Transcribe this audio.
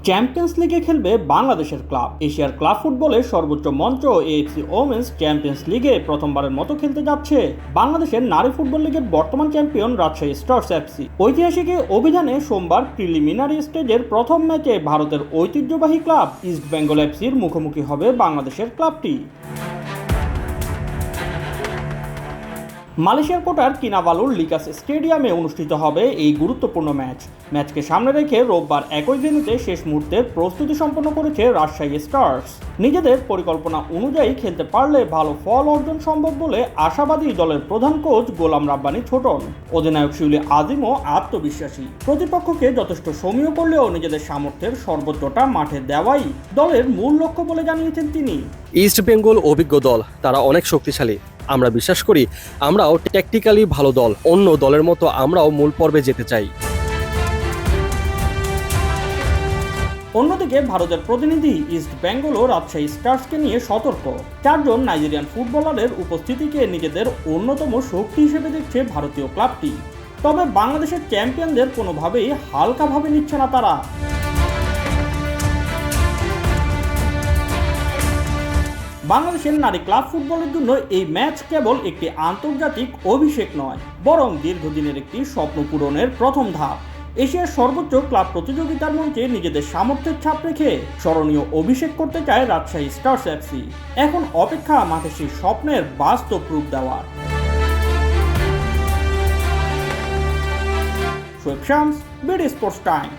Champions লিগে খেলবে বাংলাদেশের ক্লাব। এশিয়ার ক্লাব ফুটবলের সর্বোচ্চ মঞ্চ এএফসি ওমেন্স চ্যাম্পিয়ন্স লিগে প্রথমবারের মতো খেলতে যাচ্ছে বাংলাদেশের নারী ফুটবল লিগের বর্তমান চ্যাম্পিয়ন রাজশাহী স্টার্স এফসি। ঐতিহাসিক এই অভিযানে সোমবার প্রিলিমিনারি স্টেজের প্রথম ম্যাচে ভারতের ঐতিহ্যবাহী ক্লাব ইস্ট বেঙ্গল এফসির মুখোমুখি হবে বাংলাদেশের ক্লাবটি। মালয়েশিয়ার কোটার কিনাবালুর লিকাস স্টেডিয়ামে অনুষ্ঠিত হবে এই গুরুত্বপূর্ণ ম্যাচকে সামনে রেখে রোববার একই ভেন্যুতে শেষ মুহূর্তের প্রস্তুতি সম্পন্ন করেছে রাজশাহী স্টার্স। নিজেদের পরিকল্পনা অনুযায়ী খেলতে পারলে ভালো ফল অর্জন সম্ভব বলে আশাবাদী দলের প্রধান কোচ গোলাম রাব্বানী ছোটন। অধিনায়ক শিউলি আজিমও আত্মবিশ্বাসী। প্রতিপক্ষকে যথেষ্ট সমীহ করলেও নিজেদের সামর্থ্যের সর্বোচ্চটা মাঠে দেওয়াই দলের মূল লক্ষ্য বলে জানিয়েছেন তিনি। ইস্ট বেঙ্গল অভিজ্ঞ দল, তারা অনেক শক্তিশালী। আমরা বিশ্বাস করি আমরাও ট্যাকটিক্যালি ভালো দল, অন্য দলের মতো আমরাও মূল পর্বে যেতে চাই। অন্যদিকে ভারতের প্রতিনিধি ইস্ট বেঙ্গলও রাজশাহী স্টার্সকে নিয়ে সতর্ক। 4 জন নাইজেরিয়ান ফুটবলারের উপস্থিতিকে নিজেদের অন্যতম শক্তি হিসেবে দেখছে ভারতীয় ক্লাবটি। তবে বাংলাদেশের চ্যাম্পিয়নদের কোনোভাবেই হালকাভাবে নিচ্ছে না তারা। বাংলাদেশের নারী ক্লাব ফুটবলের জন্য এই ম্যাচ কেবল একটি আন্তর্জাতিক অভিষেক নয়, বরং দীর্ঘদিনের একটি স্বপ্ন পূরণের প্রথম ধাপ। এশিয়ার সর্বোচ্চ ক্লাব প্রতিযোগিতার মঞ্চে নিজেদের সামর্থ্যের ছাপ রেখে স্মরণীয় অভিষেক করতে চায় রাজশাহী স্টার্স এফসি। এখন অপেক্ষা মাঠে সেই স্বপ্নের বাস্তব রূপ দেওয়ার। Shoaib Shams, BD sports time.